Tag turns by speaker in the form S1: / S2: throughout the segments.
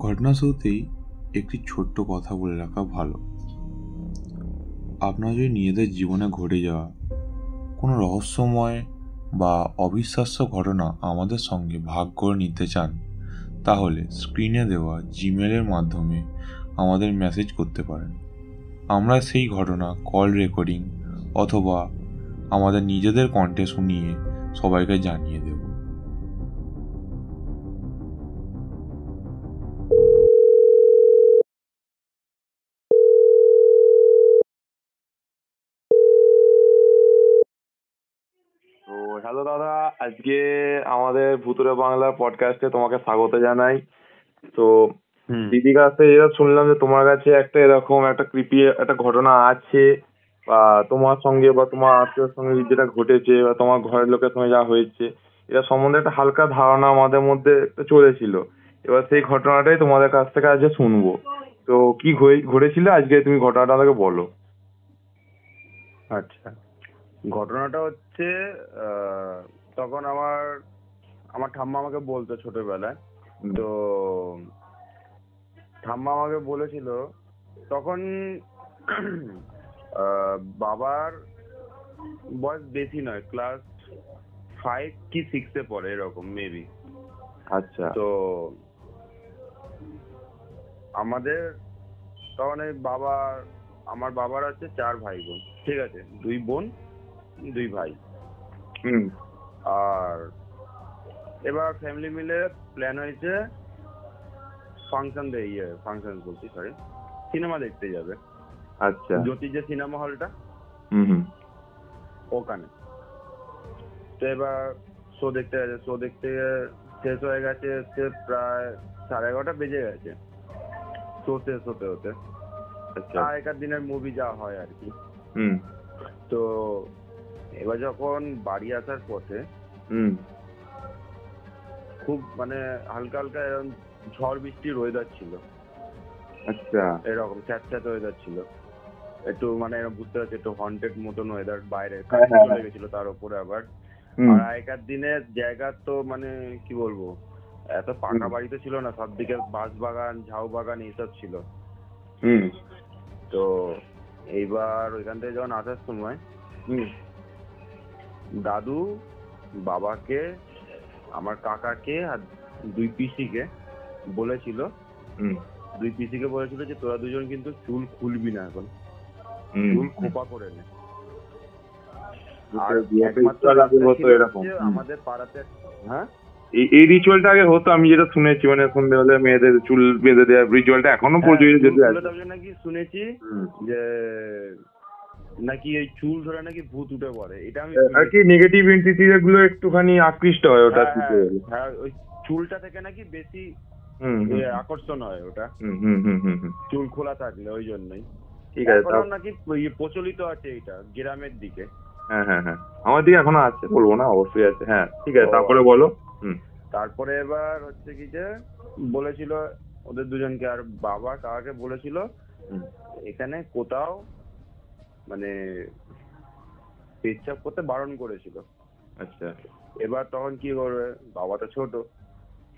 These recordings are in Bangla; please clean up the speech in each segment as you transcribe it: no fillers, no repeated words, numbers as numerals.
S1: ঘটনা শুরুতেই একটি ছোট্ট কথা বলে রাখা ভালো। আপনার যদি নিজেদের জীবনে ঘটে যাওয়া কোনো রহস্যময় বা অবিশ্বাস্য ঘটনা আমাদের সঙ্গে ভাগ করে নিতে চান, তাহলে স্ক্রিনে দেওয়া জিমেলের মাধ্যমে আমাদের মেসেজ করতে পারেন। আমরা সেই ঘটনা কল রেকর্ডিং অথবা আমাদের নিজেদের কণ্ঠে শুনিয়ে সবাইকে জানিয়ে দেব।
S2: তো হ্যালো দাদা, আজকে আমাদের ভুতুড়ে বাংলা পডকাস্টে তোমাকে স্বাগত জানাই। তো দিদির কাছে যেটা শুনলাম যে তোমার কাছে একটা এরকম একটা ক্রিপি একটা ঘটনা আছে, বা তোমার সঙ্গে বা তোমার আত্মীয়র সঙ্গে যেটা ঘটেছে বা তোমার ঘরের লোকের সঙ্গে যা হয়েছে, এটা সম্বন্ধে একটা হালকা ধারণা আমাদের মধ্যে একটা চলেছিল। এবার সেই ঘটনাটাই তোমাদের কাছ থেকে আজকে শুনবো। তো কি ঘটেছিল আজকে, তুমি ঘটনাটা আমাকে বলো।
S3: আচ্ছা, ঘটনাটা হচ্ছে তখন আমার আমার ঠাম্মা আমাকে বলতো ছোটবেলায়। তো ঠাম্মা আমাকে বলেছিল তখন বাবার বয়স বেশি নয়, ক্লাস 5 কি 6 এ পড়ে এরকম মেবি।
S2: আচ্ছা।
S3: তো আমাদের তখন আমার বাবার আছে 4 ভাই বোন, ঠিক আছে, 2 বোন 2 ভাই। আর এবার ফ্যামিলি মিলে প্ল্যান হয়েছে সিনেমা দেখতে যাবে।
S2: আচ্ছা।
S3: জ্যোতি যে সিনেমা হলটা, ওখানে। তো এবার শো দেখতে শেষ হয়ে গেছে, প্রায় 11:30 বেজে গেছে শো শেষ হতে হতে। আগেকার দিনের মুভি যা হয় আর কি। তো এবার যখন বাড়ি আসার পথে খুব মানে হালকা হালকা এরকম ঝড় বৃষ্টির ওয়েদার ছিল।
S2: আচ্ছা।
S3: এরকম স্যাঁতস্যাঁতে ওয়েদার ছিল, একটু মানে বুঝতে পারছি একটু হন্টেড মতন ওয়েদার। বাইরে চলে গেছিল তার উপরে আবার। আর আগেকার দিনের জায়গা তো মানে কি বলবো, এত পাকা বাড়িতে ছিল না, সব দিকে বাঁশ বাগান ঝাউ বাগান এইসব ছিল। তো এইবার ওইখান থেকে যখন আসার সময় দাদু বাবাকে, আমার কাকাকে আর 2 পিসিকে বলেছিল যে তোরা দুজন কিন্তু চুল খুলবি না, এখন চুল খোপা করে নে। আর একমাত্র আমাদের পাড়াতে, হ্যাঁ
S2: এই রিচুয়ালটা আগে হতো, আমি যেটা শুনেছি, মানে সন্ধ্যেবেলা মেয়েদের চুল বেঁধে দেওয়া রিচুয়ালটা এখনো প্রচলিত
S3: নাকি শুনেছি যে নাকি এই চুল ধরে নাকি ভূত উঠে পড়ে। এটা আমি
S2: আর কি নেগেটিভ এন্টিটি গুলো একটুখানি আকৃষ্ট হয় ওটা।
S3: হ্যাঁ, ওই চুলটা থেকে নাকি বেশি আকর্ষণ হয় ওটা, চুল খোলা থাকলে, ওই জন্যই। ঠিক আছে, নাকি প্রচলিত আছে এটা গ্রামের দিকে।
S2: হ্যাঁ হ্যাঁ হ্যাঁ, আমার দিকে এখনো আছে, বলবো না, অবশ্যই আছে। হ্যাঁ ঠিক আছে, তারপরে বলো।
S3: তারপরে এবার হচ্ছে কি যে বলেছিল ওদের দুজনকে, আর বাবা কাকাকে বলেছিল এখানে কোথাও মানে পেচ্ছাপ করতে বারণ করেছিল।
S2: আচ্ছা।
S3: এবার তখন কি করবে, বাবা তো ছোট,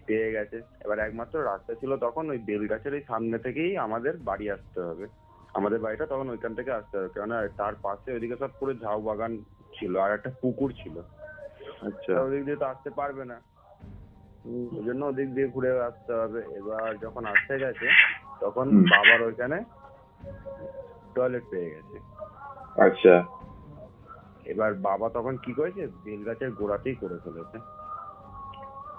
S3: পেয়ে গেছে। এবার একমাত্র রাস্তা ছিল তখন ওই বেলগাছের ওই সামনে থেকেই আমাদের বাড়ি আসতে হবে। আমাদের বাড়িটা তখন ওইখান থেকে আসতে হবে, কেননা তার পাশে ওইদিকে সব পুরো ঝাউ বাগান ছিল আর একটা পুকুর ছিল।
S2: আচ্ছা।
S3: ওদিক দিয়ে তো আসতে পারবে না, ওই জন্য ওদিক দিয়ে ঘুরে আসতে হবে। এবার যখন আসতে গেছে তখন বাবার ওইখানে টয়লেট পেয়ে গেছে।
S2: আচ্ছা।
S3: এবার বাবা তখন কি করেছে, বেলগাছের গোড়াতেই করে ফেলেছে।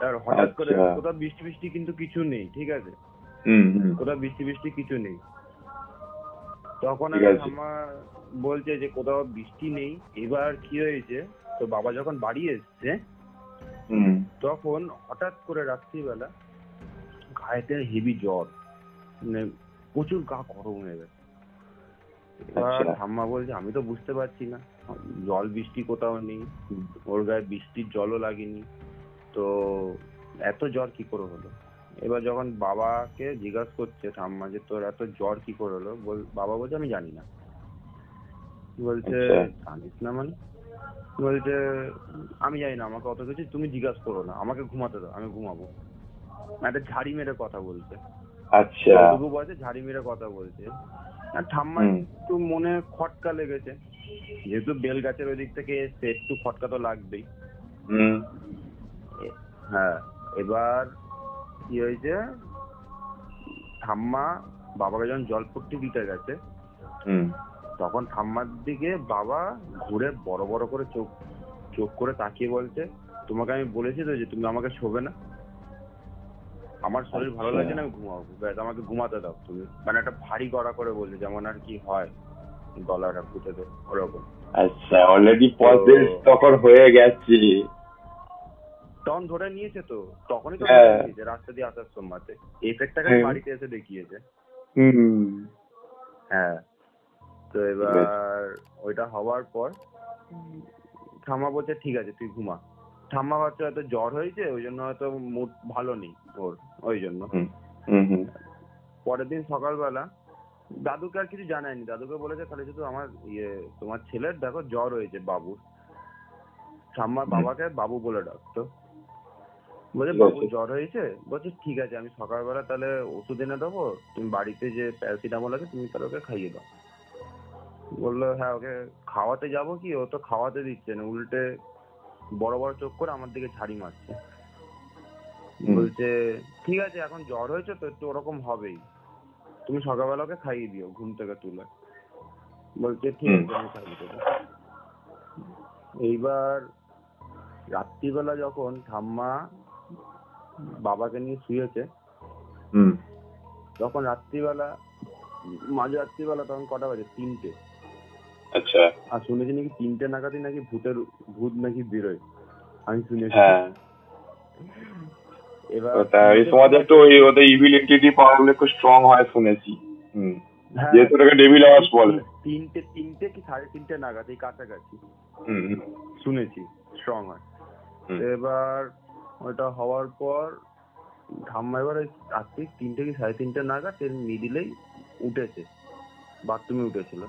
S3: আর হঠাৎ করে কোথাও বৃষ্টি বৃষ্টি কিন্তু কিছু নেই, ঠিক আছে, কোথাও বৃষ্টি বৃষ্টি কিছু নেই। তখন আমার বলছে যে কোথাও বৃষ্টি নেই। এবার কি হয়েছে, তো বাবা যখন বাড়ি এসছে তখন হঠাৎ করে রাত্রিবেলা গায়েতে হেভি জ্বর, মানে প্রচুর গা গরম হয়ে গেছে। ঠাম্মা বলছে আমি তো বুঝতে পারছি না, জল বৃষ্টি কোথাও নেই, ওর গায়ে বৃষ্টির জলও লাগেনি, তো এত জ্বর কি করে হলো। এবার যখন বাবাকে জিজ্ঞাসা করছে ঠাম্মা যে তোর এত জ্বর কি করে হলো, বাবা বলছে আমি জানি না। বলছে জানিস না মানে? বলছে আমি জানি না, আমাকে অত কিছু তুমি জিজ্ঞাসা করো না, আমাকে ঘুমাতে দাও, আমি ঘুমাবো। একটা ঝাড়ি মেরে কথা বলছে।
S2: আচ্ছা,
S3: ওটুকু বয়সে ঝাড়ি মেরে কথা বলছে। আর ঠাম্মা একটু মনে খটকা লেগেছে, যেহেতু বেল গাছের ওই দিক থেকে এসছে, একটু খটকা তো লাগবেই। হ্যাঁ, এবার কি হয়েছে, ঠাম্মা বাবাকে যখন জলপট্টি দিতে গেছে, তখন ঠাম্মার দিকে বাবা ঘুরে বড় বড় করে চোখ চোখ করে তাকিয়ে বলছে, তোমাকে আমি বলেছি তো যে তুমি আমাকে শোবে না, আমার শরীর ভালো লাগছে না, আমি ঘুমাবো, ব্যাস আমাকে ঘুমাতে দাও তুমি। মানে একটা ভারী গলা করে বলছে, যেমন আর কি হয় গলাটা ফুটে দেয় ওরকম।
S2: আচ্ছা, অলরেডি পজিটিভ তখন হয়ে গেছে,
S3: টন ধরে নিয়েছে তো, তখনই তো নিয়েছে রাস্তা দিয়ে আসার সময়তে, এফেক্টটাকে বাড়িতে এসে দেখিয়েছে। হ্যাঁ, তো এবার ওইটা হওয়ার পর ঠাম্মা বলছে ঠিক আছে তুই ঘুমা। ঠাম্মা ভাবছে হয়তো জ্বর হয়েছে, ওই জন্য হয়তো মুড ভালো নেই ওর, ওই জন্য। পরের দিন সকালবেলা দাদুকে আর কিছু জানায়নি, দাদুকে বলেছে খালি শুধু আমার তোমার ছেলের দেখো জ্বর হয়েছে বাবুর। ঠাম্মা বাবাকে বাবু বলে ডাকতো, বলছে বাবুর জ্বর হয়েছে, বলছে ঠিক আছে আমি সকালবেলা তাহলে ওষুধ এনে দেবো, তুমি বাড়িতে যে প্যারাসিটামল আছে তুমি তাহলে ওকে খাইয়ে দাও। বললো হ্যাঁ ওকে খাওয়াতে যাবো কি, ও তো খাওয়াতে দিচ্ছে না, উল্টে বড় বড় চোখ করে আমার দিকে ঝাড়ি মারছে। বলছে ঠিক আছে এখন জ্বর হয়েছে তো একটু ওরকম হবেই, তুমি সকালবেলা ওকে খাইয়ে দিও ঘুম থেকে তুলে। বলছে ঠিক আছে আমি খাইয়ে দেবো। এইবার রাত্রিবেলা যখন ঠাম্মা বাবাকে নিয়ে শুয়েছে, তখন রাত্রিবেলা মাঝ রাত্রিবেলা তখন কটা বাজে, 3টে।
S2: আচ্ছা,
S3: আর শুনেছি নাকি 3টে নাগাদই নাকি ভূত নাকি বেরোয়, আমি শুনেছি। এবার
S2: তোমাদের একটু ওই ওদের ইভিল এন্টিটি পাওয়ারগুলো একটু স্ট্রং হয় শুনেছি, যেহেতু ওটাকে ডেভিল আওয়ার্স বলে।
S3: 3টে কি 3:30 নাগাদ এই কাছাকাছি শুনেছি স্ট্রং হয়। এবার ওটা হওয়ার পর ঠাম্মা এবার রাত্রি 3টে কি 3:30 নাগাদ এর মিডিলেই উঠেছে, বাথরুমে উঠেছিল,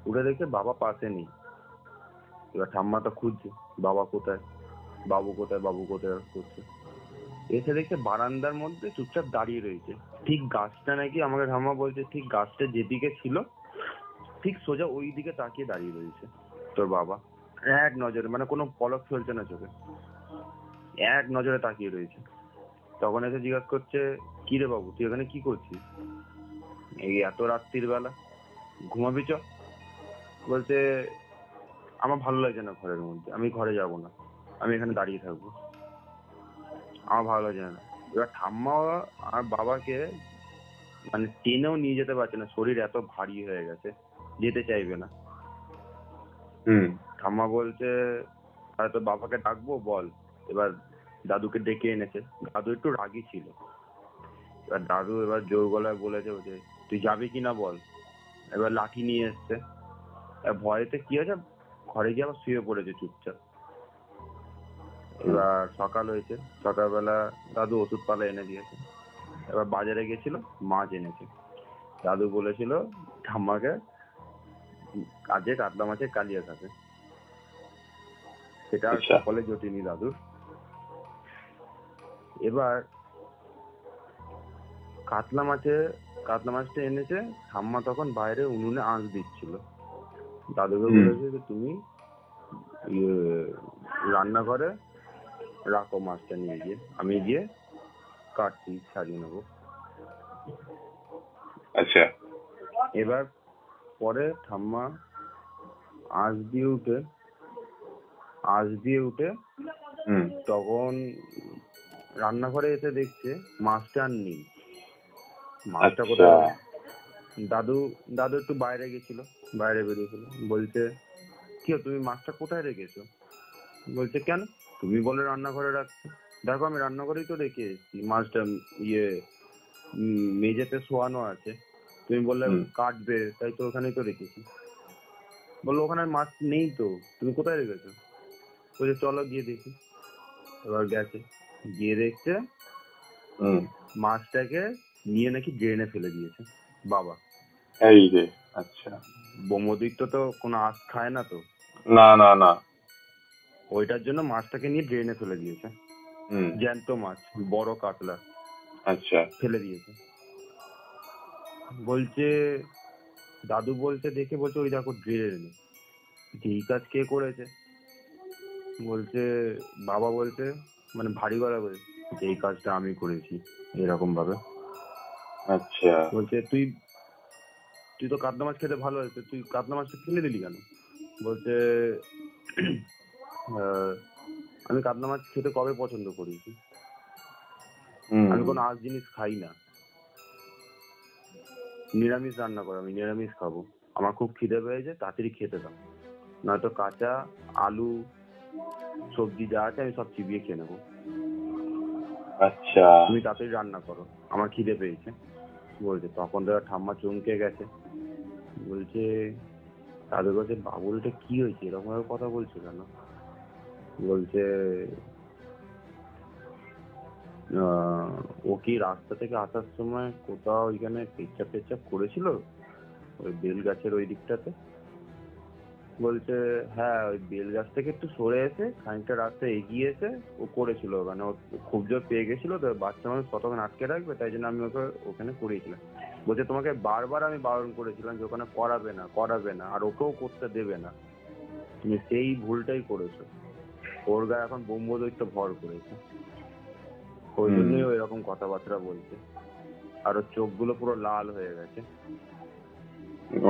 S3: উঠে দেখে বাবা পাশে নেই। এবার ঠাম্মা তো খুঁজছে বাবা কোথায়, বাবু কোথায়, বাবু কোথায় করছে। এসে দেখছে বারান্দার মধ্যে চুপচাপ দাঁড়িয়ে রয়েছে, ঠিক গাছটা নাকি আমাকে ঠাম্মা বলছে ঠিক গাছটা যেদিকে ছিল ঠিক সোজা ওই দিকে তাকিয়ে দাঁড়িয়ে রয়েছে তোর বাবা, এক নজরে, মানে কোনো পলক ফেলছে না চোখে, এক নজরে তাকিয়ে রয়েছে। তখন এসে জিজ্ঞাসা করছে কি রে বাবু তুই এখানে কি করছিস, এই এত রাত্রির বেলা, ঘুমাবি চ। বলছে আমার ভালো লাগছে না ঘরের মধ্যে, আমি ঘরে যাব না, আমি এখানে দাঁড়িয়ে থাকবো, আমার ভালো লাগছে না। এবার ঠাম্মা আর বাবাকে মানে টেনেও নিয়ে যেতে পারছে না, শরীর এত ভারী হয়ে গেছে, যেতে চাইবে না। ঠাম্মা বলছে হয়তো বাবাকে ডাকবো বল। এবার দাদুকে ডেকে এনেছে, দাদু একটু রাগী ছিল। এবার দাদু এবার জোর গলায় বলেছে যে তুই যাবি কিনা বল। এবার লাঠি নিয়ে এসছে, ভয়েতে কি হয়েছে ঘরে গিয়ে আবার শুয়ে পড়েছে চুপচাপ। এবার সকাল হয়েছে, সকালবেলা দাদু ওষুধ পালা এনে দিয়েছে। এবার বাজারে গেছিল, মাছ এনেছে। দাদু বলেছিল ঠাম্মাকে আজকে কাতলা মাছের কালিয়া খাবে, সেটা সকালে জটিনি দাদুর। এবার কাতলা মাছটা এনেছে, ঠাম্মা তখন বাইরে উনুনে আঁচ দিচ্ছিল। দাদুকে বলেছে যে তুমি রান্নাঘরে রাখো মাছটা, নিয়ে গিয়ে আমি গিয়ে কাটছি ছাড়িয়ে নেবো।
S2: আচ্ছা,
S3: এবার পরে ঠাম্মা আঁচ দিয়ে উঠে তখন রান্নাঘরে এসে দেখছে মাছটা আর নেই। মাছটা কোথায়, দাদু একটু বাইরে গেছিল, বাইরে বেরিয়েছিল। বলছে কি তুমি মাছটা কোথায় রেখেছো? বলছে কেন, তুমি বলে রান্নাঘরে রাখতে, দেখো আমি রান্নাঘরেই তো রেখে এসেছি মাছটা, মেঝেতে শোয়ানো আছে, তুমি বললে কাটবে তাই তো ওখানেই তো রেখেছি। বললো ওখানে মাছ নেই তো, তুমি কোথায় রেখেছো? বলছে চলো গিয়ে দেখি। এবার গেছে, গিয়ে দেখছে মাছটাকে নিয়ে নাকি ড্রেনে ফেলে দিয়েছে বাবা।
S2: এই রে, আচ্ছা।
S3: বোমদিত্য তো কোনো আঁশ খায় না তো,
S2: না,
S3: ওইটার জন্য মাছটাকে নিয়ে ড্রেনে ফেলে দিয়েছে। জ্যান্ত মাছ, বড় কাতলা,
S2: আচ্ছা,
S3: ফেলে দিয়েছে। বলছে দাদু বলছে দেখে বলছে ওই দেখো ড্রিল নেই, এই কাজ কে করেছে? বলছে বাবা বলছে মানে ভারী গলা বলছে এই কাজটা আমি করেছি এরকম ভাবে।
S2: আচ্ছা
S3: বলছে তুই তো কাতলা মাছ খেতে ভালো হয়েছে, তুই কাতলা মাছটা ফেলে দিলি কেন? বলছে আমি কাতলা মাছ খেতে কবে পছন্দ করেছি, আমি কোনো আঁশ জিনিস খাই না, নিরামিষ রান্না করে আমি নিরামিষ খাবো, আমার খুব খিদে পেয়েছে তাড়াতাড়ি খেতে দাও, নয়তো কাঁচা আলু সবজি যা আছে আমি সব চিবিয়ে খেয়ে নেবো।
S2: আচ্ছা
S3: তুমি তাড়াতাড়ি রান্না করো আমার খিদে পেয়েছে। বলছে তখন তো ঠাম্মা চমকে গেছে, বলছে তাদের কাছে বাবুলটা কি হয়েছে এরকম ভাবে কথা বলছে কেন? বলছে ও কি রাস্তা থেকে আসার সময় কোথাও ওইখানে পেচ্ছাপ করেছিল ওই বেল গাছের ওই দিকটাতে? বলছে হ্যাঁ ওই বেল গাছ থেকে একটু সরে এসে খানিকটা রাস্তা এগিয়ে এসে ও করেছিল, মানে ও খুব জোর পেয়ে গেছিল তো বাচ্চা মানুষ কতক্ষণ আটকে রাখবে, তাই জন্য আমি ওকে ওখানে করিয়েছিলাম। বলছে তোমাকে বারবার আমি বারণ করেছিলাম যে ওখানে করাবে না আর ওকেও করতে দেবে না, তুমি সেই ভুলটাই করেছো। ওর গায়ে এখন ব্রহ্মদৈত্য ভর করেছে, ওই জন্যই ও এরকম কথাবার্তা বলছে, আর ওর চোখগুলো পুরো লাল হয়ে গেছে।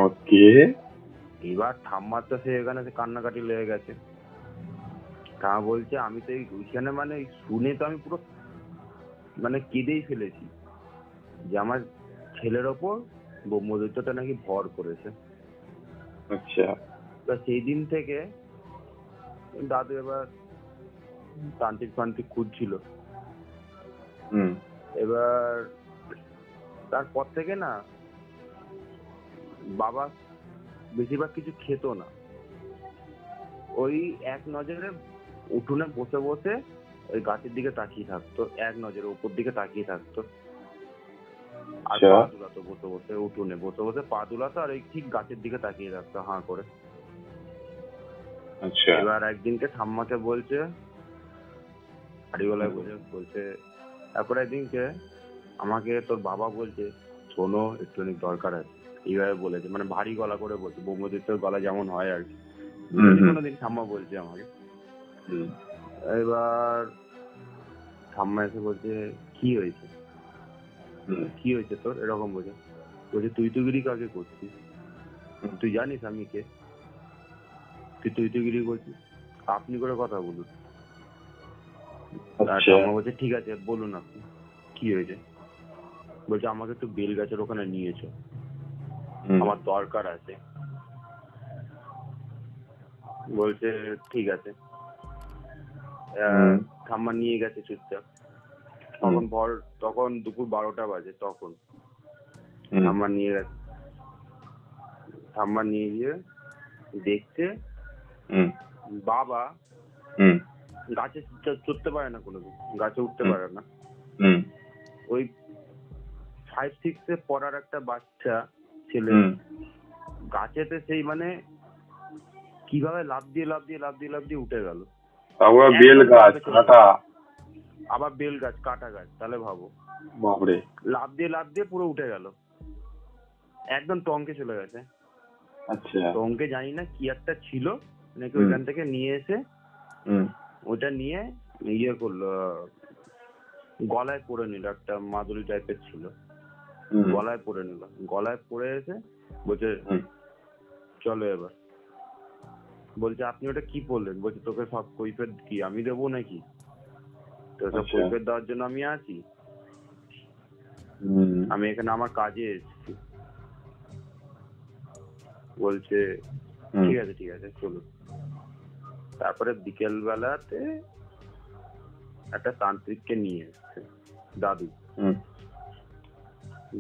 S2: ওকে
S3: এবার ঠাম্মার তো সেখানে কান্নাকাটি লেগে গেছে। ঠাম্মা বলছে আমি তো ওইখানে মানে শুনে তো আমি পুরো মানে কেঁদেই ফেলেছি যে আমার ছেলের ওপর ব্রহ্মদৈত্যটা নাকি ভর করেছে।
S2: আচ্ছা
S3: তো সেই দিন থেকে দাদু এবার তান্ত্রিক ফান্ত্রিক খুঁজছিল। এবার তারপর থেকে না বাবা বেশিরভাগ কিছু খেত না, ওই এক নজরে উঠোনে বসে বসে ওই গাছের দিকে তাকিয়ে থাকতো, এক নজরে উপর দিকে তাকিয়ে থাকতো, আর পা দুলাতো বসে বসে উঠোনে বসে বসে পা দুলাতো আর ওই ঠিক গাছের দিকে তাকিয়ে থাকতো হাঁ করে। এবার একদিনকে ঠাম্মাকে বলছে হাড়িগলায় বলছে তারপরে একদিনকে আমাকে তোর বাবা বলছে শোনো একটুখানি দরকার আছে, এইভাবে বলেছে, মানে ভারী গলা করে বলছে, ব্রহ্মদৈত্যের গলা যেমন হয় আর কি। কোনোদিন ঠাম্মা বলছে আমাকে। এবার ঠাম্মা এসে বলছে কি হয়েছে তোর এরকম বলছে তুই তুগিরি কাকে করছিস, তুই জানিস আমি কে, তুই তুগিরি করছিস, আপনি করে কথা বলুন। ঠাম্মা বলছে ঠিক আছে বলুন আপনি কি হয়েছে। বলছে আমাকে একটু বেল গাছের ওখানে নিয়েছো, আমার দরকার আছে। বলছে ঠিক আছে। ঠাম্মা নিয়ে গেছে চুপচাপ, তখন দুপুর 12টা বাজে, তখন ঠাম্মা নিয়ে গেছে, ঠাম্মা নিয়ে গিয়ে দেখছে বাবা গাছে চড়তে পারে না, কোনোদিন গাছে উঠতে পারে না, ওই 5-6 পড়ার একটা বাচ্চা ছেলে গাছেতে সেই মানে কিভাবে লাফ দিয়ে উঠে গেল। আবার বেল গাছ কাটা গাছ, তাহলে ভাবো লাফ দিয়ে পুরো উঠে গেল, একদম টঙ্কে চলে গেছে। টঙ্কে জানি না কি একটা ছিল নাকি, ওইখান থেকে নিয়ে এসে ওটা নিয়ে ইয়ে করলো, গলায় পরে নিল, একটা মাদুলি টাইপের ছিল, গলায় পরে নিল, গলায় পরে এসে বলছে চলো এবার। বলছে আপনি ওটা কি বললেন? বলছে তোকে সব কৈফিয়ত কি আমি দেবো নাকি, তো সব কৈফিয়ত দেওয়ার জন্য আমি আছি, আমি এখানে আমার কাজে এসেছি। বলছে ঠিক আছে চলো। তারপরে বিকেল বেলাতে একটা তান্ত্রিককে নিয়ে এসছে দাদু।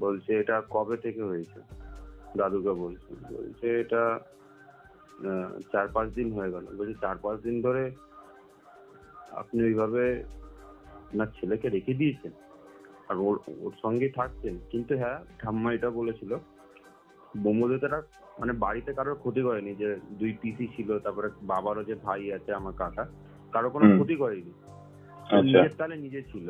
S3: বলছে এটা কবে থেকে হয়েছে? দাদুকে বলছে এটা 4-5 দিন হয়ে গেল। বলছে 4-5 দিন ধরে আপনি ওইভাবে আপনার ছেলেকে রেখে দিয়েছেন আর ওর সঙ্গে থাকছেন? কিন্তু হ্যাঁ ঠাম্মা এটা বলেছিল ব্রহ্মদৈত্যটা মানে বাড়িতে কারোর ক্ষতি করেনি, যে 2 পিসি ছিল, তারপরে বাবারও যে ভাই আছে আমার কাকা, কারো কোনো ক্ষতি করেনি, নিজের তালে নিজে ছিল।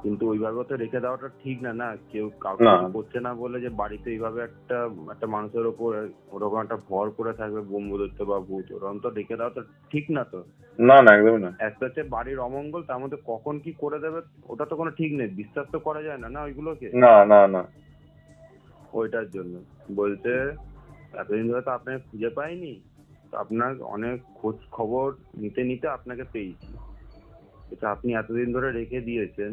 S3: কিন্তু ওইভাবে তো রেখে দেওয়াটা ঠিক না, না কেউ কাউকে করছে না বলে যে বাড়িতে এইভাবে একটা মানুষের ওপর ওরকম একটা ভর করে থাকবে ব্রহ্মদৈত্য বা ভূত, ওরকম তো রেখে দেওয়া তো ঠিক না। তো
S2: না না, একদমই না।
S3: একটা হচ্ছে বাড়ির অমঙ্গল, তার মধ্যে কখন কি করে দেবে ওটা তো কোনো ঠিক নেই, বিশ্বাস তো করা যায় না না ওইগুলোকে।
S2: না না না,
S3: ওইটার জন্য বলছে এতদিন ধরে তো আপনাকে খুঁজে পাইনি, তো আপনার অনেক খোঁজ খবর নিতে নিতে আপনাকে পেয়েছি, এটা আপনি এতদিন ধরে রেখে দিয়েছেন।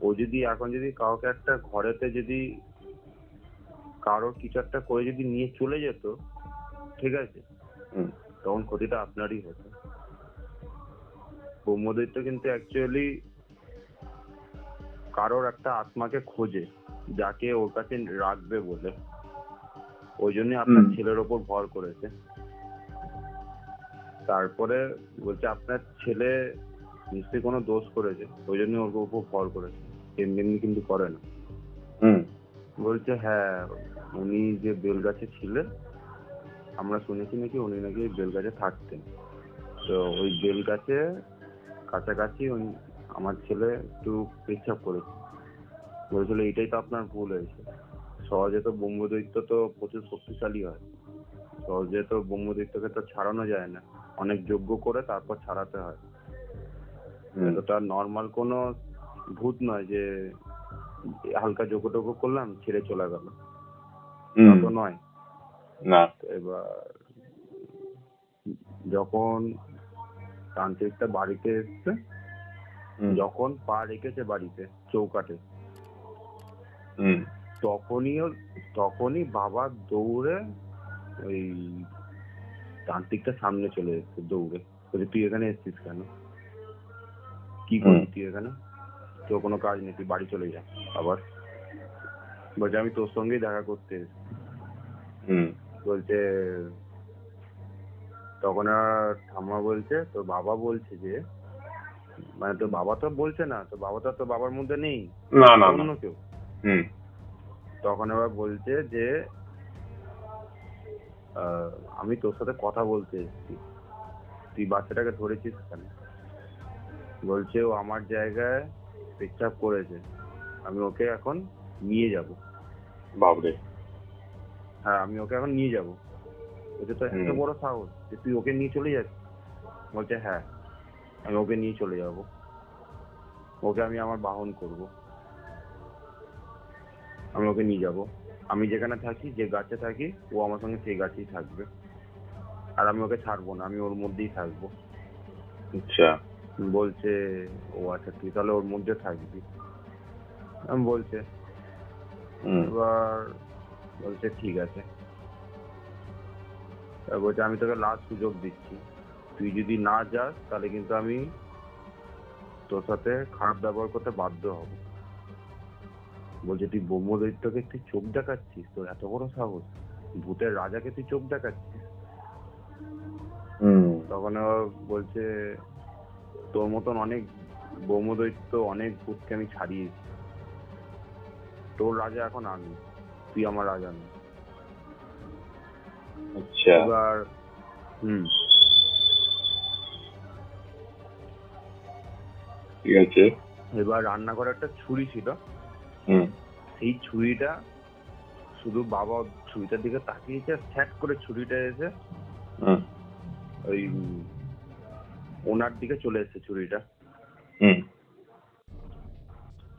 S3: ও যদি এখন যদি কাউকে একটা ঘরেতে যদি কারোর কিছু একটা করে যদি নিয়ে চলে যেত, ঠিক আছে, তখন ক্ষতিটা আপনারই হতো। ব্রহ্মদৈত্য কিন্তু অ্যাকচুয়ালি কারোর একটা আত্মাকে খোঁজে যাকে ওর কাছে রাখবে বলে, ওই জন্য আপনার ছেলের ওপর ভর করেছে। তারপরে বলছে আপনার ছেলে নিশ্চয়ই কোনো দোষ করেছে, ওই জন্য ওর উপর ভর করেছে, এমনি এমনি কিন্তু করে না। বলছে হ্যাঁ, উনি যে বেলগাছে ছিলেন, আমরা শুনেছি নাকি উনি নাকি বেলগাছে থাকতেন, তো ওই বেলগাছে কাছাকাছি আমার ছেলে একটু পেচ্ছাপ করেছে। বলেছিল এটাই তো আপনার ভুল হয়েছে, সহজে তো ব্রহ্মদৈত্য তো প্রচুর শক্তিশালী হয়, সহজে তো ব্রহ্মদৈত্যকে তো ছাড়ানো যায় না, অনেক যজ্ঞ করে তারপর ছাড়াতে হয়। এটা তো আর নর্মাল কোনো ভূত নয় যে হালকা যজ্ঞ টজ্ঞ করলাম ছেড়ে চলে গেল, তো নয় না। এবার যখন তান্ত্রিকটা বাড়িতে এসছে, যখন পা রেখেছে বাড়িতে চৌকাটে, তখনই বাবা দৌড়ে ওই তান্ত্রিকটা সামনে চলে এসছে দৌড়ে, বলছে তুই এখানে এসছিস কেন, কি করছিস তুই এখানে, তোর কোনো কাজ নেই, তুই বাড়ি চলে যা। আবার বলছে আমি তোর সঙ্গেই দেখা করতে এসেছি। বলছে তখন আর ঠাম্মা বলছে তোর বাবা বলছে যে, মানে তোর বাবা তো বলছে না, তোর বাবা তো তোর বাবার মধ্যে নেই, অন্য কেউ। তখন আবার বলছে যে আমি তোর সাথে কথা বলতে এসেছি, তুই বাচ্চাটাকে ধরেছিস কেন? বলছে ও আমার জায়গায় পেচ্ছাপ করেছে, আমি ওকে এখন নিয়ে যাব। বাবরে, হ্যাঁ আমি ওকে এখন নিয়ে যাব। বলছে তো এত বড় সাহস যে তুই ওকে নিয়ে চলে যাচ্ছিস? বলছে হ্যাঁ, আমি ওকে নিয়ে চলে যাব, ওকে আমি আমার বাহন করব, আমি ওকে নিয়ে যাব, আমি যেখানে থাকি যে গাছে থাকি ও আমার সঙ্গে সেই গাছেই থাকবে, আর আমি ওকে ছাড়বো না, আমি ওর মধ্যেই থাকবো। আচ্ছা। বলছে ও আচ্ছা তুই তাহলে ওর মধ্যে থাকবি, আমি বলছে এবার বলছে ঠিক আছে। বলছে আমি তোকে লাস্ট সুযোগ দিচ্ছি, তুই যদি না যাস তাহলে কিন্তু আমি তোর সাথে খারাপ ব্যবহার করতে বাধ্য হব। বলছে তুই ব্রহ্মদৈত্যকে তুই চোখ দেখাচ্ছিস, তোর এত বড় সাহস, ভূতের রাজাকে তুই চোখ দেখাচ্ছিস? তখন বলছে তোর মতন অনেক ব্রহ্মদৈত্য অনেক ভূতকে আমি ছাড়িয়েছি, তোর রাজা এখন আমি, তুই আমার রাজা না। আচ্ছা। এবার ঠিক আছে। এবার রান্নাঘরে একটা ছুরি ছিল, সেই ছুরিটা শুধু বাবা ছুরিটার দিকে তাকিয়েছে, স্যাট করে ছুরিটা এসে ওই ওনার দিকে চলে এসেছে ছুরিটা।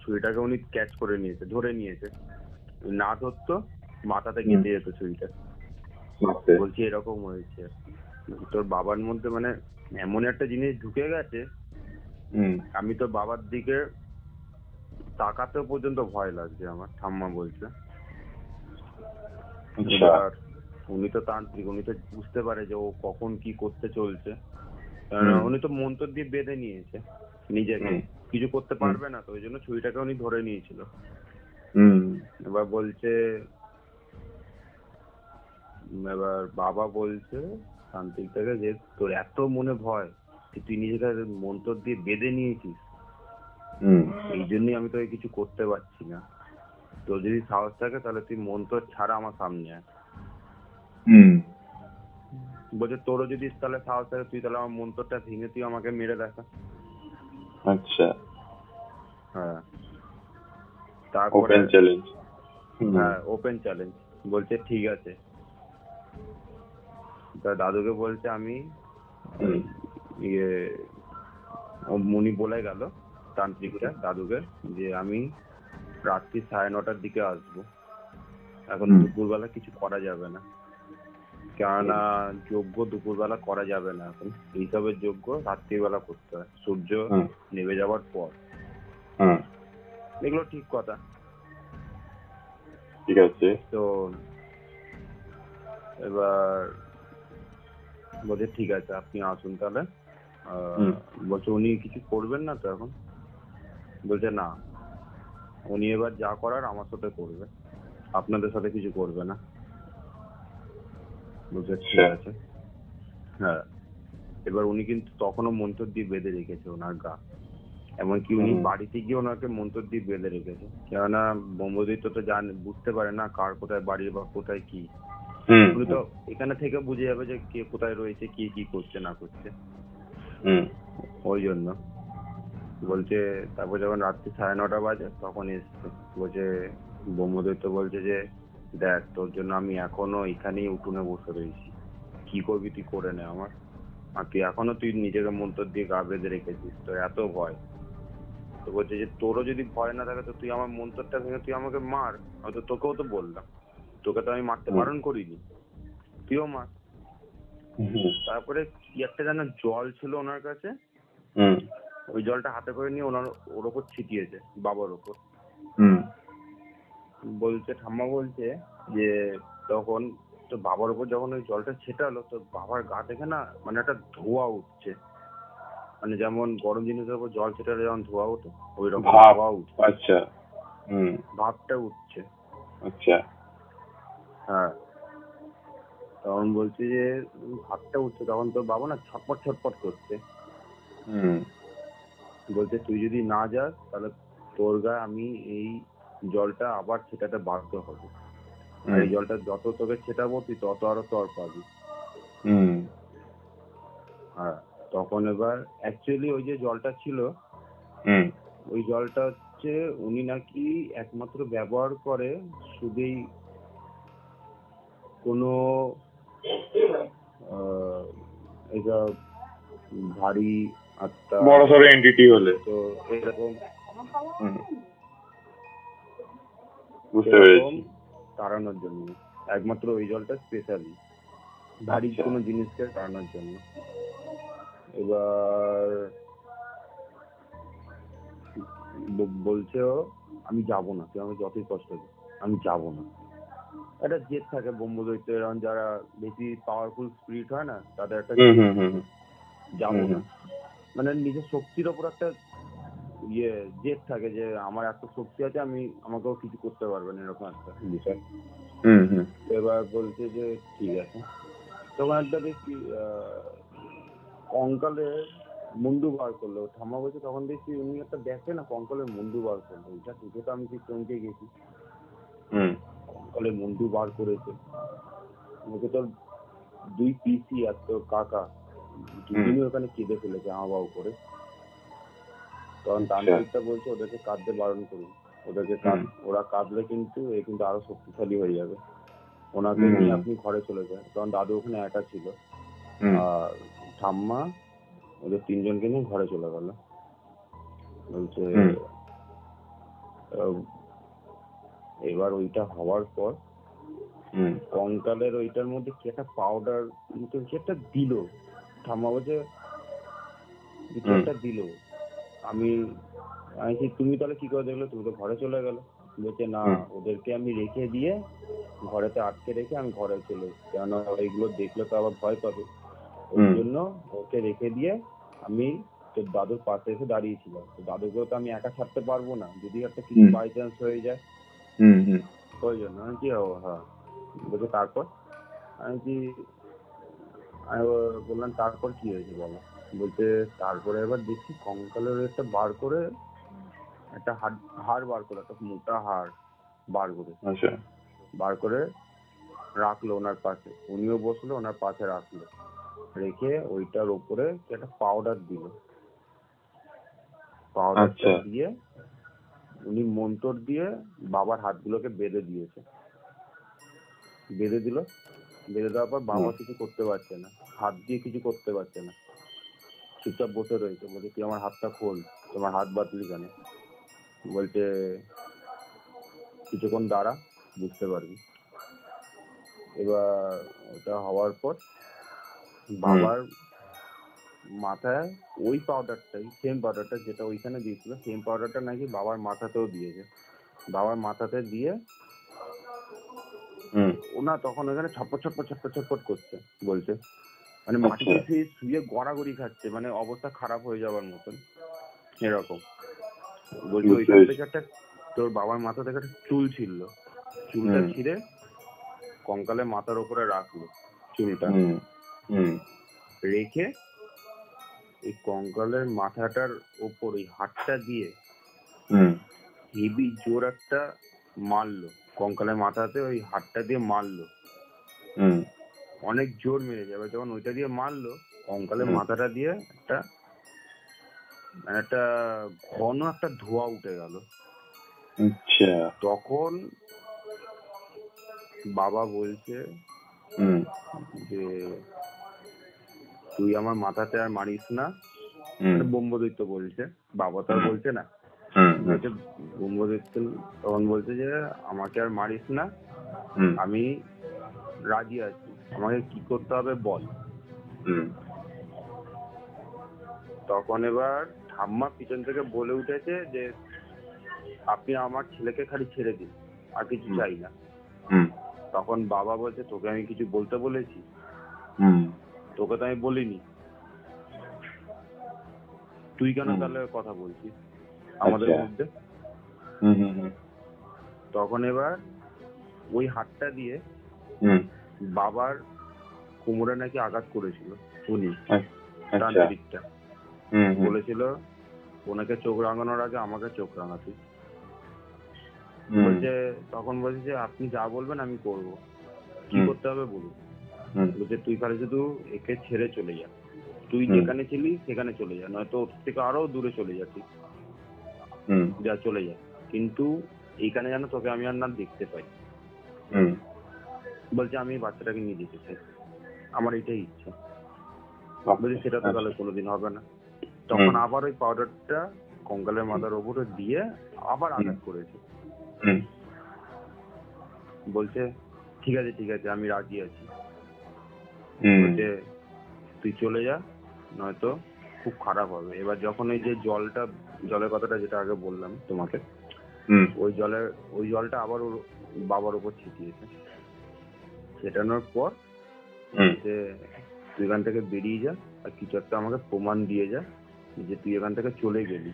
S3: ছুরিটাকে উনি ক্যাচ করে নিয়েছে, ধরে নিয়েছে, না ধরতো মাথাতে কেটে যেত ছুরিটা। বলছি এরকম হয়েছে, তোর বাবার মধ্যে মানে এমন একটা জিনিস ঢুকে গেছে, আমি তোর বাবার দিকে তাকাতেও পর্যন্ত ভয় লাগছে আমার, ঠাম্মা বলছে। আর উনি তো তান্ত্রিক, উনি তো বুঝতে পারে যে ও কখন কি করতে চলছে, উনি তো মন্ত্র দিয়ে বেঁধে নিয়েছে নিজেকে, কিছু করতে পারবে না, তো ওই জন্য ছুরিটাকে উনি ধরে নিয়েছিল। এবার বলছে, এবার বাবা বলছে তান্ত্রিকটাকে যে তোর এত মনে ভয় তুই নিজেকে মন্ত্র দিয়ে বেঁধে নিয়েছিস, এই জন্যই আমি তোকে কিছু করতে পারছি না, তোর যদি সাহস থাকে তাহলে তুই মন্ত্র ছাড়া আমার সামনে আয়। বলছে তোরও যদি তাহলে সাহস থাকে তুই তাহলে আমার মন্ত্রটা ভেঙে তুই আমাকে মেরে দেখা। আচ্ছা। হ্যাঁ, তারপরে
S2: ওপেন চ্যালেঞ্জ।
S3: হ্যাঁ, ওপেন চ্যালেঞ্জ। বলছে ঠিক আছে, তা দাদুকে বলছে আমি ইয়ে উনি বলে গেল তান্ত্রিকটা দাদুকে যে আমি রাত্রি 9:30টার দিকে আসবো, এখন দুপুরবেলা কিছু করা যাবে না, কেননা যজ্ঞ দুপুরবেলা করা যাবে না, এখন এইসবের যজ্ঞ রাত্রিবেলা করতে হয়, সূর্য নেমে যাওয়ার পর। এগুলো ঠিক কথা,
S2: ঠিক আছে।
S3: তো এবার বলছে ঠিক আছে আপনি আসুন তাহলে। বলছে উনি কিছু করবেন না তো এখন? বলছে না, উনি এবার যা করার আমার সাথে করবে, আপনাদের সাথে কিছু করবে না। বলছে ঠিক আছে। হ্যাঁ, এবার উনি কিন্তু তখনও মন্ত্র দিয়ে বেঁধে রেখেছে ওনার গা, এমনকি উনি বাড়িতে গিয়ে ওনাকে মন্ত্র দিয়ে বেঁধে রেখেছে, কেননা ব্রহ্মদৈত্য তো বুঝতে পারে না কার কোথায় বাড়ি বা কোথায় কি। উনি তো এখানে থেকে বুঝে যাবে যে কে কোথায় রয়েছে, কে কি করছে না করছে, ওই জন্য। বলছে তারপর যখন রাত্রি 9:30 বাজে তখন এসছে, বলছে ব্রহ্মদৈত্য বলছে যে দেখ তোর জন্য আমি এখনো এখানেই উঠোনে বসে রয়েছি, কি করবি তুই করে নে আমার, আর তুই এখনো তুই নিজেকে মন্ত্র দিয়ে গা বেঁধে রেখেছিস, তোর এত ভয়। তো বলছে যে তোরও যদি ভয় না থাকে তো তুই আমার মন্ত্রটা ভেঙে তুই আমাকে মার, হয়তো তোকেও তো বললাম, তোকে তো আমি মারতে বারণ করিনি, তুইও মার। তারপরে কি একটা যেন জল ছিল ওনার কাছে, ওই জলটা হাতে করে নিয়ে ওর ওপর ছিটিয়েছে, বাবার ওপর। বলছে ঠাম্মা বলছে যে তখন তো বাবার উপর যখন ওই জলটা ছেটালো তো বাবার গা থেকে না মানে একটা ধোঁয়া উঠছে, মানে যেমন গরম জিনিসের উপর জল ছেটালে যেমন ধোঁয়া ওঠে ওই রকম ধোঁয়া উঠছে।
S2: আচ্ছা,
S3: ভাবটা উঠছে।
S2: আচ্ছা,
S3: হ্যাঁ, তখন বলছে যে ভাবটা উঠছে, তখন তোর বাবা না ছটপট ছটপট করছে। বলছে তুই যদি না যাস তাহলে তোর গায়ে আমি এই জলটা আবার ছেটাতে বাধ্য হবো, আর এই জলটা যত তোকে ছেটাবো তুই তত আরো তর পাবি। হ্যাঁ, তখন এবার অ্যাকচুয়ালি ওই যে জলটা ছিল ওই জলটা হচ্ছে উনি নাকি একমাত্র ব্যবহার করে শুধুই কোনো এইসব ভারী আত্মা
S2: বড় সড়ো এন্টিটি হলে,
S3: তো এরকম তাড়ানোর জন্য একমাত্র ওই জলটা স্পেশালি ভারী কোনো জিনিসকে তাড়ানোর জন্য। এবার বলছে ও আমি যাবো না, তুই আমাকে যতই কষ্ট দিস আমি যাবো না। একটা জেদ থাকে ব্রহ্মদৈত্য, এরকম যারা বেশি পাওয়ারফুল স্পিরিট হয় না তাদের একটা যাবো না, মানে নিজের শক্তির ওপর একটা জেদ থাকে যে আমার এত শক্তি আছে, আমাকেও কিছু করতে পারবে না, এরকম একটা বিষয়। এবার বলছে যে ঠিক আছে। তখন একটা দেখছি কঙ্কালের মুন্ডু বার করলো, ঠাম্মা বলছে তখন দেখছি উনি একটা দেখে না কঙ্কালের মুন্ডু বার করলো, এটা দেখে তো আমি ঠিক চমকে গেছি। কঙ্কালের মুন্ডু বার করেছে, ওকে তোর 2 পিসি আর তোর কাকা দুজনই ওখানে কেঁদে ফেলেছে হাওয়াও করে। তখন তান্ত্রিকটা বলছে ওদেরকে কাঁদতে বারণ করুন, ওদেরকে ওরা কাঁদলে কিন্তু আরো শক্তিশালী হয়ে যাবে, ওনাকে নিয়ে আপনি ঘরে চলে যান। তখন দাদু ওখানে একা ছিল, আর ঠাম্মা ওদের 3 জনকে নিয়ে ঘরে চলে গেল। বলছে এবার ওইটা হওয়ার পর কঙ্কালের ওইটার মধ্যে কি একটা পাউডার কি একটা দিল, ঠাম্মা বলছে কিছু একটা দিল। আমি তুমি তাহলে কি করে দেখলে, তুমি তো ঘরে চলে গেল। বলছে না, ওদেরকে আমি রেখে দিয়ে ঘরেতে আটকে রেখে আমি ঘরে চলে, কেন এইগুলো দেখলে তো আবার ভয় পাবে, ওই জন্য ওকে রেখে দিয়ে আমি তোর দাদুর পাশে এসে দাঁড়িয়েছিলাম। দাদুকেও তো আমি একা ছাড়তে পারবো না, যদি একটা কিছু বাই চান্স হয়ে যায়, ওই জন্য আমি কি হবো। হ্যাঁ, বলছে তারপর আমি বললাম তারপর কি হয়েছে বলো। বলছে তারপরে এবার দেখছি কঙ্কালের একটা বার করে একটা হাড় বার করে, একটা মোটা হাড় বার করে রাখলো ওনার পাশে, উনিও বসলো ওনার পাশে রাখলো, রেখে ওইটার উপরে একটা পাউডার দিল, পাউডারটা দিয়ে উনি মন্তর দিয়ে বাবার হাতগুলোকে বেঁধে দিয়েছে, বেঁধে দিল। বেঁধে দেওয়ার পর বাবা কিছু করতে পারছে না, হাত দিয়ে কিছু করতে পারছে না, চুপচাপ বসে রয়েছে। বলছে তুই আমার হাতটা খোল, তোমার হাত বাঁধলি কেন? বলছে কিছুক্ষণ দাঁড়া, বুঝতে পারবি। এবার ওটা হওয়ার পর বাবার মাথায় ওই পাউডারটাই, সেম পাউডারটা যেটা ওইখানে দিয়েছিল, সেম পাউডারটা নাকি বাবার মাথাতেও দিয়েছে। বাবার মাথাতে দিয়ে ওনা তখন ওখানে ছটপট ছটপট ছটপট ছটপট করছে, বলছে মানে মাটিতে শুয়ে গড়াগড়ি খাচ্ছে, মানে অবস্থা খারাপ হয়ে যাওয়ার মতন এরকম। বলছে ওইখান থেকে একটা তোর বাবার মাথা থেকে একটা চুল ছিল, চুলটা ছিঁড়ে কঙ্কালের মাথার উপরে রাখলো। চুলটা রেখে এই কঙ্কালের মাথাটার ওপর ওই হাতটা দিয়ে হেভি জোর একটা মারলো, কঙ্কালের মাথাতে ওই হাতটা দিয়ে মারলো, অনেক জোর মেরে যাবে। যখন ওইটা দিয়ে মারলো, কঙ্কালের মাথাটা দিয়ে একটা ঘন একটা ধোঁয়া উঠে গেল। তখন বাবা বলছে যে তুই আমার মাথাতে আর মারিস না, ব্রহ্মদৈত্য বলছে, বাবা তো আর বলছে না, বলছে ব্রহ্মদৈত্য। তখন বলছে যে আমাকে আর মারিস না, আমি রাজি আছি, আমাকে কি করতে হবে বল। তখন এবার ঠাম্মা পিছন থেকে বলে উঠেছে যে আপনি আমার ছেলেকে খালি ছেড়ে দিন, আর কিছু চাই না। তখন বাবা বলছে তোকে আমি কিছু বলতে বলেছি? তোকে তো আমি বলিনি, তুই কেন তাহলে কথা বলছিস আমাদের মধ্যে? তখন এবার ওই হাতটা দিয়ে বাবার কোমরে নাকি আঘাত করেছিল উনি, তান্ত্রিকটা বলেছিল ওনাকে চোখ রাঙানোর আগে আমাকে চোখ রাঙাতে। বলছে তখন বলছে যে আপনি যা বলবেন আমি করব, কি করতে হবে বলুন। বলছে তুই খালি শুধু একে ছেড়ে চলে যা, তুই যেখানে ছিলি সেখানে চলে যা, নয়তো ওর থেকে আরো দূরে চলে যা, তুই যা চলে যা, কিন্তু এইখানে যেন তোকে আমি আর না দেখতে পাই। বলছে আমি বাচ্চাটাকে নিয়ে যেতে চাই, আমার এটাই ইচ্ছা। বলছে সেটা তো তাহলে কোনোদিন হবে না। তখন আবার ওই পাউডারটা কঙ্কালের মাথার উপরে দিয়ে আবার আঘাত করেছে। বলছে ঠিক আছে ঠিক আছে, আমি রাজি আছি। বলছে তুই চলে যা, নয়তো খুব খারাপ হবে। এবার যখন এই যে জলের কথাটা যেটা আগে বললাম তোমাকে, ওই জলটা আবার ওর বাবার উপর ছিটিয়েছে। ছেটানোর পর যে তুই এখান থেকে বেরিয়ে যা, আর কিছু একটা আমাকে প্রমাণ দিয়ে যা যে তুই এখান থেকে চলে গেলি,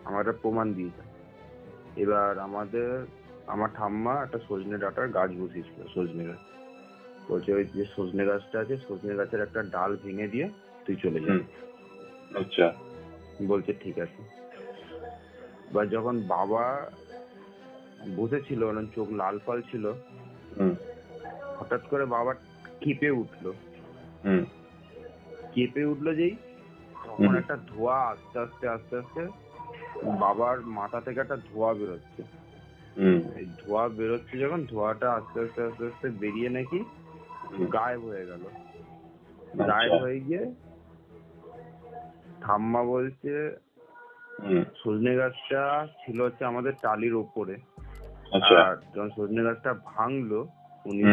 S3: আমার একটা প্রমাণ দিয়ে যা। এবার আমার ঠাম্মা একটা সজনে ডাঁটার গাছ বসিয়েছিল, সজনে গাছ। বলছে ওই যে সজনে গাছটা আছে, সজনে গাছের একটা ডাল ভেঙে দিয়ে তুই চলে যা। আচ্ছা, বলছে ঠিক আছে। এবার যখন বাবা বসেছিল, চোখ লাল ফাল ছিল, হঠাৎ করে বাবা কেঁপে উঠলো। যেই তখন একটা ধোঁয়া আস্তে আস্তে আস্তে আস্তে বাবার মাথা থেকে একটা ধোঁয়া বেরোচ্ছে। এই ধোঁয়া বেরোচ্ছে যখন, ধোঁয়াটা আস্তে আস্তে আস্তে আস্তে বেরিয়ে নাকি গায়েব হয়ে গেল। গায়েব হয়ে গিয়ে ঠাম্মা বলছে সজনে গাছটা ছিল হচ্ছে আমাদের টালির ওপরে। আর যখন সজনে গাছটা ভাঙলো, উনি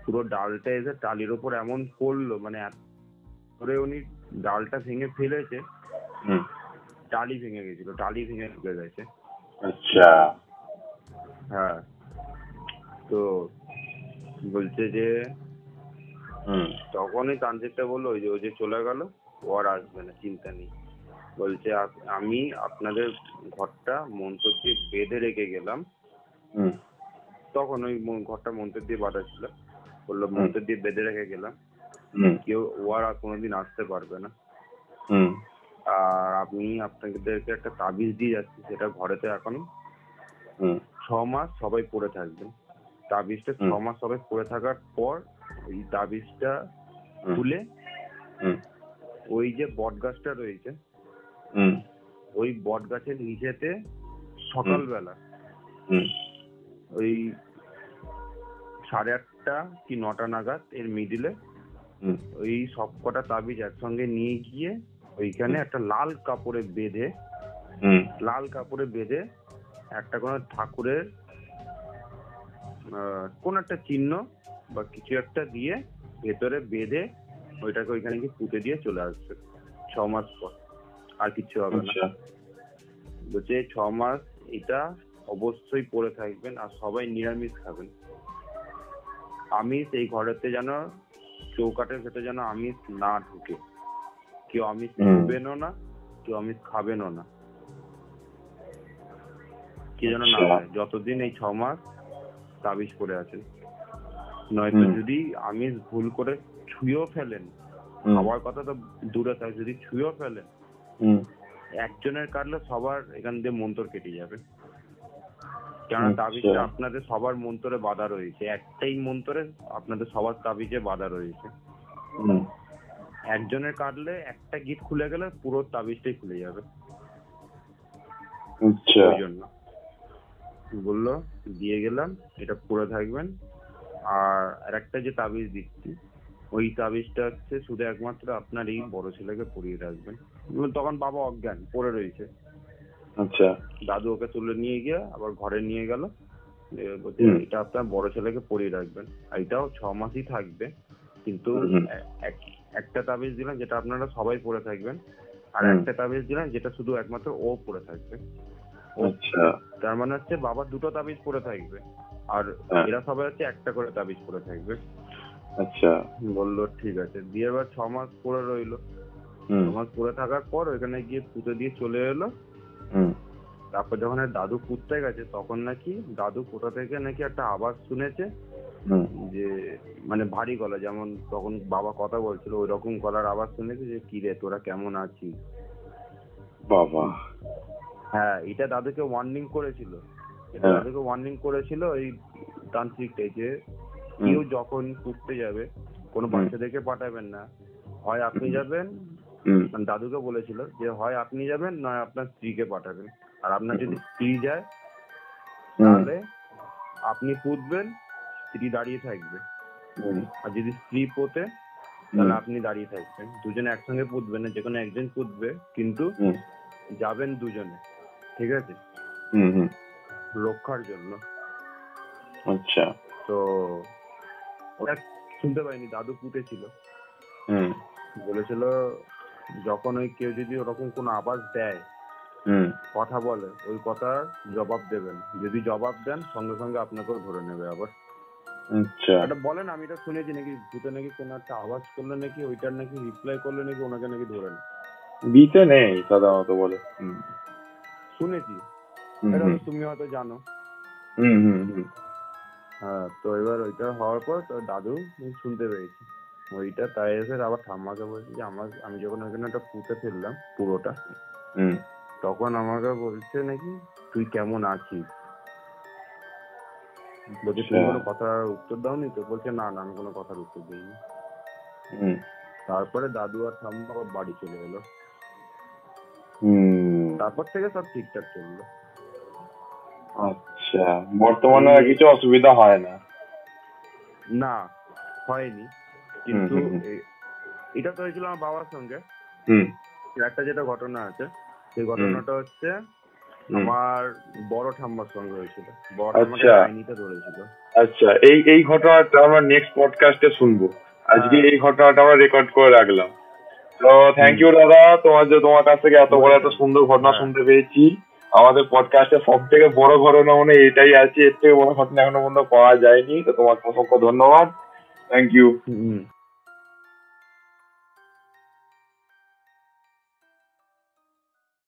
S3: পুরো ডালটা এসে টালির ওপর এমন পড়লো, মানে করে উনি ডালটা ভেঙে ফেলেছে, টালি ভেঙে গেছিল, টালি ভেঙে ঢুকে গেছে। আচ্ছা, হ্যাঁ। তো বলছে যে তখনই তান্ত্রিকটা বললো ওই যে চলে গেল, ও আর আসবে না, চিন্তা নেই। বলছে আমি আপনাদের ঘরটা মন্ত্র দিয়ে বেঁধে রেখে গেলাম। তখন ওই ঘরটা মন্ত্র দিয়ে বাঁধা ছিল, বললো মন্ত্র দিয়ে বেঁধে রেখে গেলাম, কেউ ও আর কোনোদিন আসতে পারবে না। আর আমি আপনাদেরকে একটা তাবিজ দিয়ে যাচ্ছি, সেটা ঘরেতে এখন 6 মাস সবাই পড়ে থাকবে। তাবিজটা 6 মাস সবাই পড়ে থাকার পর ওই তাবিজটা খুলে ওই যে বট গাছটা রয়েছে, ওই বট গাছের নিচেতে সকালবেলা ওই 8:30 কি 9টা নাগাদ এর মিডিলে ওই সবকটা তাবিজ একসঙ্গে নিয়ে গিয়ে ওইখানে একটা লাল কাপড়ে বেঁধে একটা কোনো ঠাকুরের কোন একটা চিহ্ন বা কিছু একটা দিয়ে ভেতরে বেঁধে ওইটাকে ওইখানে গিয়ে পুঁতে দিয়ে চলে আসবে 6 মাস পর। আর কিছু হবে না। বলছে 6 মাস এটা অবশ্যই পড়ে থাকবেন, আর সবাই নিরামিষ খাবেন। আমিষ এই ঘরেতে যেন চৌকাটের ভেতরে যেন আমিষ না ঢুকে, কেউ আমিষ খাবেনও না, কেউ আমিষ খাবেনও না, কি যেন না হয় যতদিন এই 6 মাস তাবিজ পড়ে আছেন। নয়তো যদি আমিষ ভুল করে ছুঁয়েও ফেলেন, খাওয়ার কথা তো দূরে থাকে, যদি ছুঁয়েও ফেলেন একজনের কাটলে সবার এখান দিয়ে মন্তর কেটে যাবে। কেননা তাবিজটা আপনাদের সবার মন্তরে বাধা রয়েছে, একটাই মন্তরে আপনাদের সবার তাবিজে বাধা রয়েছে। একজনের কাটলে একটা গিট খুলে গেলে পুরো তাবিজটাই খুলে যাবে। ওই জন্য বললো দিয়ে গেলাম, এটা পরে থাকবেন। আর একটা যে তাবিজ দিচ্ছি ওই তাবিজটা হচ্ছে শুধু একমাত্র আপনার এই বড় ছেলেকে পরিয়ে রাখবেন। তখন বাবা অজ্ঞান পড়ে রয়েছে। আচ্ছা, দাদু ওকে তুলে নিয়ে গিয়ে আবার ঘরে নিয়ে গেল, বলছে এটা আপনার বড় ছেলেকে পরিয়ে রাখবেন। এটাও 6 মাসই থাকবে, কিন্তু একটা তাবিজ দিলাম যেটা আপনারা সবাই পরে থাকবেন, আর একটা তাবিজ দিলাম যেটা শুধু একমাত্র ও পরে থাকবে। আচ্ছা, তার মানে হচ্ছে বাবা দুটো তাবিজ পরে থাকবে, আর এরা সবাই হচ্ছে একটা করে তাবিজ পরে থাকবে। আচ্ছা, বললো ঠিক আছে। দিয়ে এবার 6 মাস পরে রইলো। 6 মাস পরে থাকার পর ওইখানে গিয়ে পুঁতে দিয়ে চলে এলো। তারপর যখন দাদু পুঁততে গেছে তখন নাকি দাদু কোথা থেকে নাকি একটা আওয়াজ শুনেছে, যে মানে ভারী গলা, যেমন তখন বাবা কথা বলছিল ওই রকম গলার আওয়াজ শুনেছে, যে কি রে তোরা কেমন আছিস। বাবা, হ্যাঁ, এটা দাদুকে ওয়ার্নিং করেছিল। এই তান্ত্রিকটাই, যে কেউ যখন পুঁততে যাবে কোনো বাচ্চাদেরকে পাঠাবেন না, হয় আপনি যাবেন, দাদুকে বলেছিল যে হয় আপনি যাবেন নয় আপনার স্ত্রীকে পাঠাবেন। আর আপনার যদি স্ত্রী যায় তাহলে আপনি পুঁতবেন, স্ত্রী দাঁড়িয়ে থাকবে। আর যদি স্ত্রী পোতে তাহলে আপনি দাঁড়িয়ে থাকবেন। দুজনে একসঙ্গে পুঁতবেন না, যে কোনো একজন পুঁতবে, কিন্তু যাবেন দুজনে, ঠিক আছে, রক্ষার জন্য। আচ্ছা, তো ওটা শুনতে পাইনি, দাদু পুঁতেছিল। বলেছিল যখন ওই কেউ যদি ওরকম কোনো আওয়াজ দেয়, কথা বলে, ওই কথার জবাব দেবেন। যদি জবাব দেন সঙ্গে সঙ্গে আপনাকেও ধরে নেবে আবার। আচ্ছা, এটা বলেন, আমি এটা শুনেছি নাকি ভূতে নাকি কোনো একটা আওয়াজ করলে নাকি ওইটার নাকি রিপ্লাই করলে নাকি ওনাকে নাকি ধরে নেয়। দিতে নেই সাধারণত বলে, শুনেছি। এটা তুমি হয়তো জানো। হ্যাঁ, তো এবার ওইটা হওয়ার পর তো দাদু শুনতে পেয়েছি ওইটা, তাই এসে আবার ঠাম্মাকে বলছি যে আমি যখন ওইখানে একটা পুঁতে ফেললাম পুরোটা, তখন আমাকে বলছে নাকি তুই কেমন আছিস। বলছে তুমি কোনো কথার উত্তর দাওনি তো? বলছে না না, আমি কোনো কথার উত্তর দিইনি। তারপরে দাদু আর ঠাম্মা আবার বাড়ি চলে এলো। তারপর থেকে সব ঠিকঠাক চললো। আচ্ছা, বর্তমানে আর কিছু অসুবিধা হয় না? না, হয়নি। কিন্তু এটা তো হয়েছিল আমার বাবার সঙ্গে। একটা যেটা ঘটনা আছে, সেই ঘটনাটা হচ্ছে আমার বড় ঠাম্মার সঙ্গে হয়েছিল। বড় ঠাম্মাকে ডাইনিতে ধরেছিল। আচ্ছা, এই ঘটনাটা আমরা নেক্সট পডকাস্টে শুনবো। আজকে এই ঘটনাটা আমরা রেকর্ড করে রাখলাম। তো থ্যাংক ইউ দাদা, তোমার কাছ থেকে এত বড় একটা সুন্দর ঘটনা শুনতে পেয়েছি। আমাদের পডকাস্টে সব থেকে বড় ঘটনা মনে এটাই আছে, এর থেকে বড় ঘটনা এখনো পর্যন্ত পাওয়া যায়নি। তো তোমাকে অসংখ্য ধন্যবাদ। Thank you.